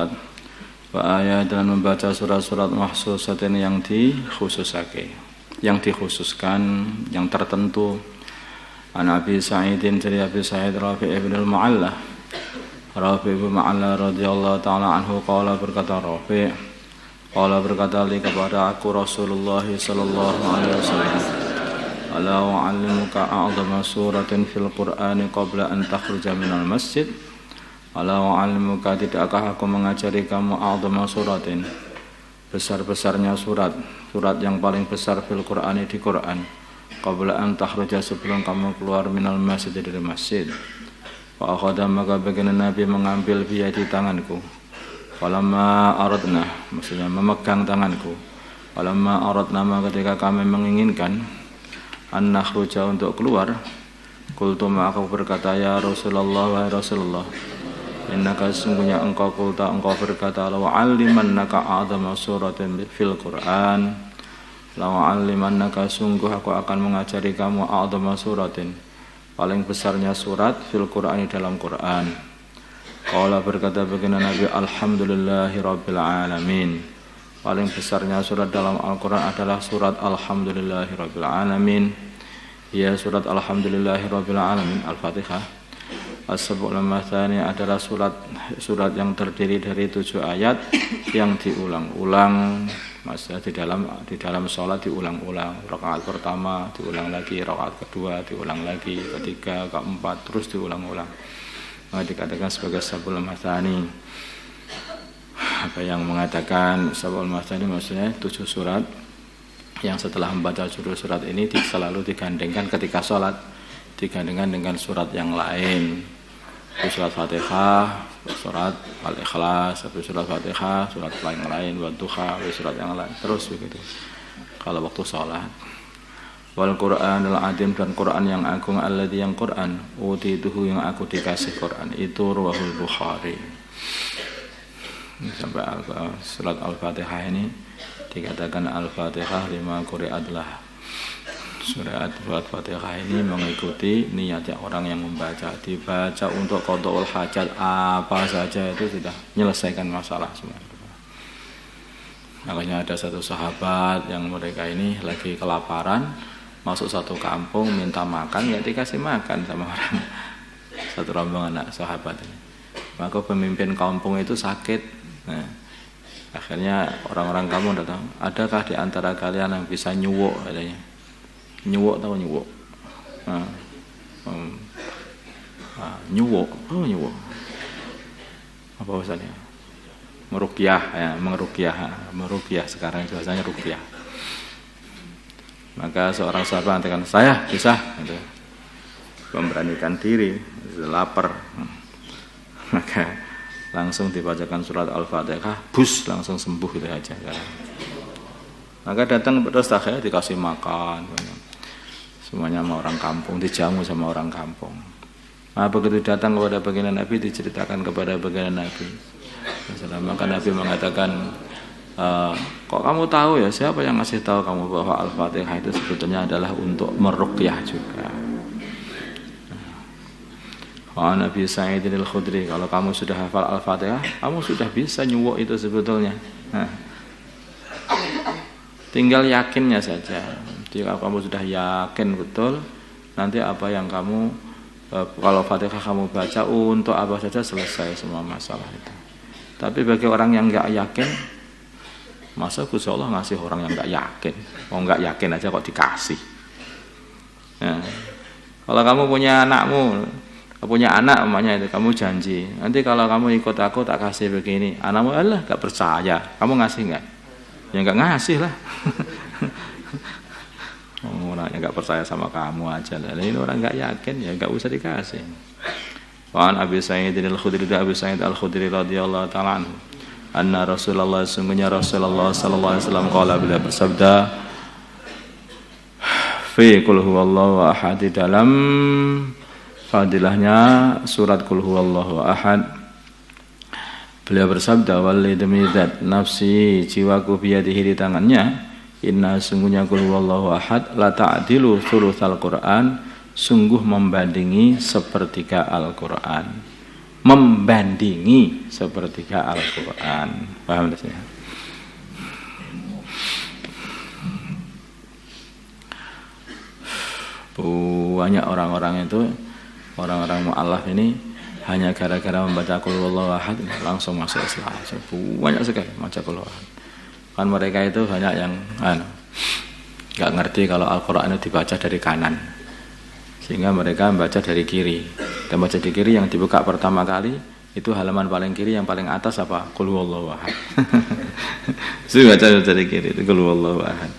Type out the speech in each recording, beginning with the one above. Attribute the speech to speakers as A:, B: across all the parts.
A: surat wa ayat dan membaca surat-surat mahsusatin yang dikhususake, yang dikhususkan, yang tertentu. An Abi Sa'idin dari Abi Sa'id Rafi' ibn al-Mu'alla radhiyallahu ta'ala anhu qala berkata Rafi' qala berkata li kepada aku Rasulullah sallallahu alaihi wasallam ala u'allimuka a'zama suratin fil Qur'ani qabla an takhruja minal masjid. Ala wa'alimuka, tidakkah aku mengajari kamu a'zama suratin, besar-besarnya surat yang paling besar fil Qur'ani di Qur'an, qabla an takhruja, sebelum kamu keluar minal masjid, dari masjid. Wa akhadha, maka baginda Nabi mengambil biyadi, tanganku. Falamma aradna, maksudnya memegang tanganku. Falamma aradna, maka ketika kami menginginkan an nakhruja, untuk keluar, qultu, maka aku berkata, ya Rasulullah, wahai Rasulullah, innaka, sungguhnya engkau kulta, engkau berkata, lawa'allimannaka a'zama suratin fil Qur'an, lawa'allimannaka, sungguh aku akan mengajari kamu a'zama suratin, paling besarnya surat fil Qur'an, dalam Qur'an. Qala, berkata baginda Nabi, alhamdulillahi rabbil alamin, paling besarnya surat dalam Al-Qur'an adalah surat alhamdulillahi rabbil alamin. Ya, surat alhamdulillahi rabbil alamin, Al-Fatihah. As-Sab'ul Mathani adalah surat yang terdiri dari 7 ayat yang diulang-ulang, maksudnya di dalam sholat diulang-ulang. Rakaat pertama diulang lagi, rakaat kedua diulang lagi, ketiga, keempat, terus diulang-ulang. Maka dikatakan sebagai Sab'ul Mathani. Apa yang mengatakan Sab'ul Mathani, maksudnya 7 surat yang setelah membaca judul surat ini selalu digandengkan ketika sholat, digandengkan dengan surat yang lain. Surat Fatihah, surat Al-Ikhlas, surat Fatihah, surat yang lain, Wadduha, surat yang lain, terus begitu kalau waktu sholat. Wal Qur'anul Azim, dan Qur'an yang agung, alladzi, yang Qur'an, utituhu, yang aku dikasih Qur'an itu, rawahul Bukhari. Sampai surat Al-Fatihah ini dikatakan Al-Fatihah lima quri'atlah. Surat Fatihah ini mengikuti niatnya orang yang membaca, dibaca untuk qada'ul hajat, apa saja itu sudah menyelesaikan masalah semua. Makanya ada satu sahabat yang mereka ini lagi kelaparan, masuk satu kampung minta makan, ya dikasih makan sama orang, satu rombongan anak sahabat ini. Maka pemimpin kampung itu sakit. Nah, akhirnya orang-orang kampung datang, adakah di antara kalian yang bisa nyuwuk, katanya. Nyuwuk, tahu nyuwuk? Nyuwuk, nyuwuk. Apa maksudnya? Meruqyah, ya, meruqyah sekarang bahasanya ruqyah. Maka seorang sahabat mengatakan, saya bisa, gitu. Memberanikan diri, lapar. Maka langsung dibacakan surat Al-Fatihah, bus langsung sembuh gitu aja. Maka datang terus akhirnya dikasih makan. Semuanya sama orang kampung, dijamu sama orang kampung. Nah, begitu datang kepada baginda Nabi, diceritakan kepada baginda Nabi. Maka Nabi mengatakan, kok kamu tahu ya, siapa yang ngasih tahu kamu bahwa Al-Fatihah itu sebetulnya adalah untuk meruqyah juga. Nabi Sa'idin Al-Khudri, kalau kamu sudah hafal Al-Fatihah, kamu sudah bisa nyuwuk itu sebetulnya. Tinggal yakinnya saja. Jika kamu sudah yakin betul, nanti apa yang kamu, kalau Fatihah kamu baca untuk apa saja, selesai semua masalah itu. Tapi bagi orang yang nggak yakin, masa Gusti Allah ngasih orang yang nggak yakin? Mau nggak yakin aja kok dikasih. Nah, kalau kamu punya anak umpamanya itu, kamu janji, nanti kalau kamu ikut aku tak kasih begini, anakmu Allah nggak percaya, kamu ngasih nggak? Ya nggak ngasih lah. Orangnya nggak percaya sama kamu aja lah. Ini orang nggak yakin, ya nggak usah dikasih. Wa an Abi Sa'id Al-Khudri, Abi Sa'id Al-Khudri radhiyallahu ta'ala anhu, anna Rasulullah, sungguhnya Rasulullah sallallahu alaihi wasallam qala, bila bersabda, fi qul huwallahu ahad, di dalam fadilahnya surat qul huwallahu ahad, beliau bersabda, walli demi zat nafsi, jiwaku biyadihi, di tangannya, inna, sungguhnya qul huwallahu ahad, la ta'dilu thulutsal Qur'an, sungguh membandingi sepertiga Al-Qur'an. membandingi sepertiga Al-Quran. Paham tidak? Banyak orang-orang itu, orang-orang mu'alaf ini hanya gara-gara membaca Qul huwallahu ahad langsung masuk Islam. Banyak sekali membaca Qul huwallahu ahad. Kan mereka itu banyak yang nggak ngerti kalau Al-Quran itu dibaca dari kanan, sehingga mereka membaca dari kiri. Dan baca di kiri yang dibuka pertama kali itu halaman paling kiri, yang paling atas apa? Qul huwallahu ahad. Sudah baca dari kiri itu Qul huwallahu ahad.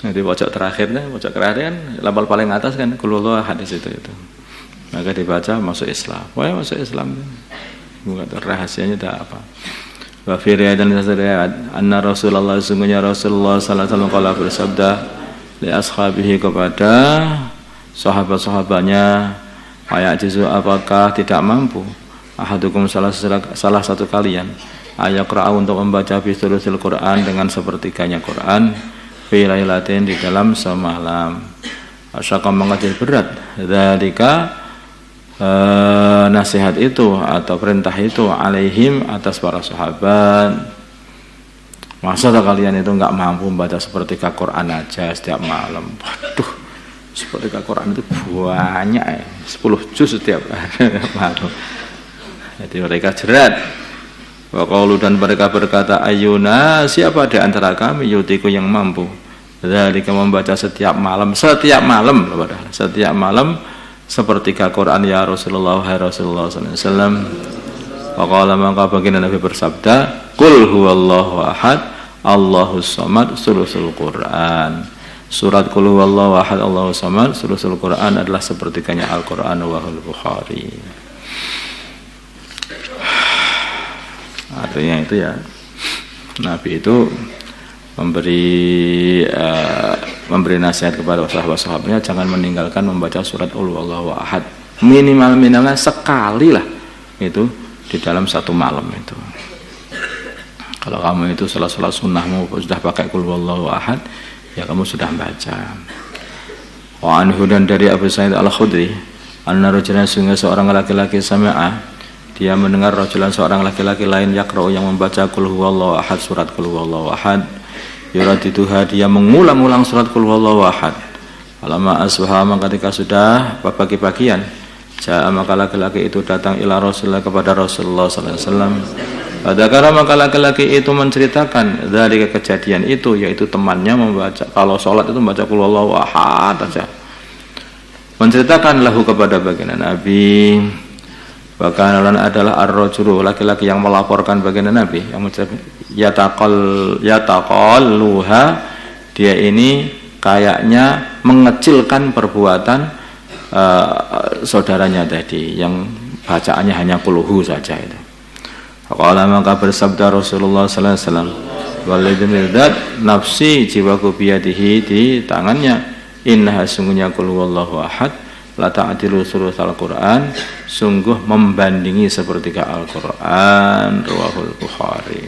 A: Nah, di pojok terakhir kan halaman paling atas kan Qul huwallahu ahad di situ itu. Maka dibaca masuk Islam. Wah, masuk Islam. Bukan rahasianya dah apa? Wa fi riwayat anna Rasulullah sungguhnya Rasulullah sallallahu alaihi wasallam bersabda li ashabihi kepada sahabat-sahabatnya, ayajizu apakah tidak mampu ahadukum salah satu kalian ayaqra untuk membaca fi thuluthil Quran dengan sepertiganya Quran fi lailatin di dalam semalam. Asyaka mengadil berat dzalika nasihat itu atau perintah itu alaihim atas para sahabat. Masa kalian itu enggak mampu membaca sepertiga Quran aja setiap malam? Waduh, sepertiga Quran itu banyak 10 juz setiap malam. Jadi mereka jerat. Wa qalu dan mereka berkata, ayuna, siapa di antara kami yutiku yang mampu dzalika membaca setiap malam sepertiga Quran ya Rasulullah sallallahu alaihi wasallam. Faqala maka baginda Nabi bersabda, Qul huwallahu ahad Allahus samad sulusul Quran. Surat Qul huwallahu ahad Allahus samad sulusul Quran adalah sepertiganya Al-Quran wahul Bukhari. Artinya itu ya, Nabi itu memberi nasihat kepada sahabat-sahabatnya jangan meninggalkan membaca surat Qul huwallahu ahad, minimalnya sekali lah itu di dalam satu malam itu. Kalau kamu itu salat sunnahmu sudah pakai Qul huwallahu ahad, ya kamu sudah baca. Wa anhu dan dari Abu Sa'id Al-Khudri, anna rajulan sungguh seorang laki-laki sami'a, dia mendengar rajulan seorang laki-laki lain yaqra'u yang membaca Qul huwallahu ahad, surat Qul huwallahu ahad. Yuradituha, dia mengulang-ulang surat Qul huwallahu ahad. Falamma asbaha, ketika sudah pagi-pagian, jaa maka laki-laki itu datang ila Rasulullah kepada Rasulullah sallallahu alaihi wasallam. Padahal maka laki-laki itu menceritakan dari kejadian itu, yaitu temannya membaca kalau sholat itu membaca Qul huwallahu ahad saja. Menceritakan lahu kepada baginda Nabi. Bahkan adalah ar-rajulu, laki-laki yang melaporkan baginda Nabi, yang yataqalluha, dia ini kayaknya mengecilkan perbuatan saudaranya tadi yang bacaannya hanya quluhu saja itu. Faqala maka bersabda Rasulullah sallallahu alaihi wasallam, walladzi nafsi jiwaku biyadihi, di tangannya, innaha sungguhnya Qul huwallahu ahad la ta'dilu sulusal Quran, sungguh membandingi sepertiga Al-Quran. Rawahul Bukhari.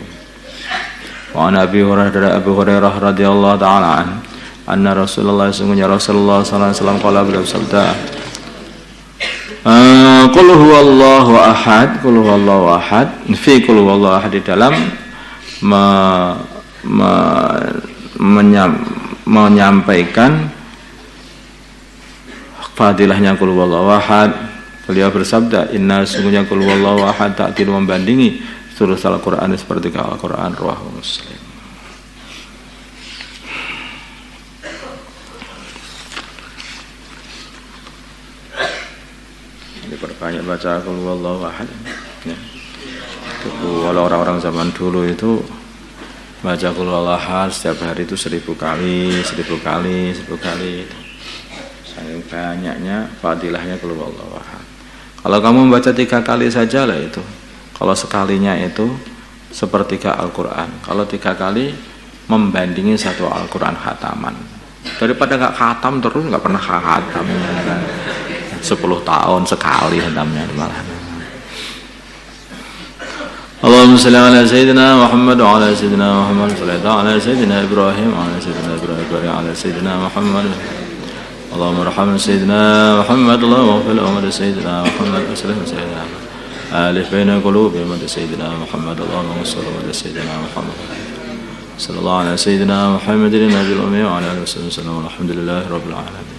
A: Wa an Abi Hurairah radhiyallahu ta'ala anna Rasulullah sungguhnya Rasulullah sallallahu alaihi wasallam qala beliau bersabda, Qul huwallahu ahad, Qul huwallahu ahad, fi Qul huwallahu ahad, di dalam menyampaikan fadilahnya Qul huwallahu ahad. Beliau bersabda, inna sungguhnya Qul huwallahu ahad ta'dil membandingi seluruh Al-Quran seperti Al-Quran. Rawahu Muslim. Diperbanyak baca Qul huwallahu ahad ya. Walau orang-orang zaman dulu itu baca Qul huwallahu ahad setiap hari itu 1000 kali. Saking banyaknya fadilahnya Qul huwallahu ahad. Kalau kamu membaca 3 kali saja lah itu. Kalau sekalinya itu sepertiga Al-Quran. Kalau 3 kali membandingi satu Al-Quran khataman. Daripada nggak khatam terus, nggak pernah khatam. 10 tahun sekali khatamnya malah. Allahumma shalli ala sayyidina Muhammad wa ala sayyidina Muhammad, sallallahu ala sayyidina Ibrahim wa ala sayyidina Ibrahim wa ala sayyidina Muhammad. اللهم ارحم سيدنا محمد اللهم اغفر لأمة سيدنا محمد وسلم سيدنا آلف بين قلوب أمة سيدنا محمد اللهم انصر أمة سيدنا محمد صلى الله على سيدنا محمد النبي الأمي وعلى آله وصحبه وسلم والحمد لله رب العالمين.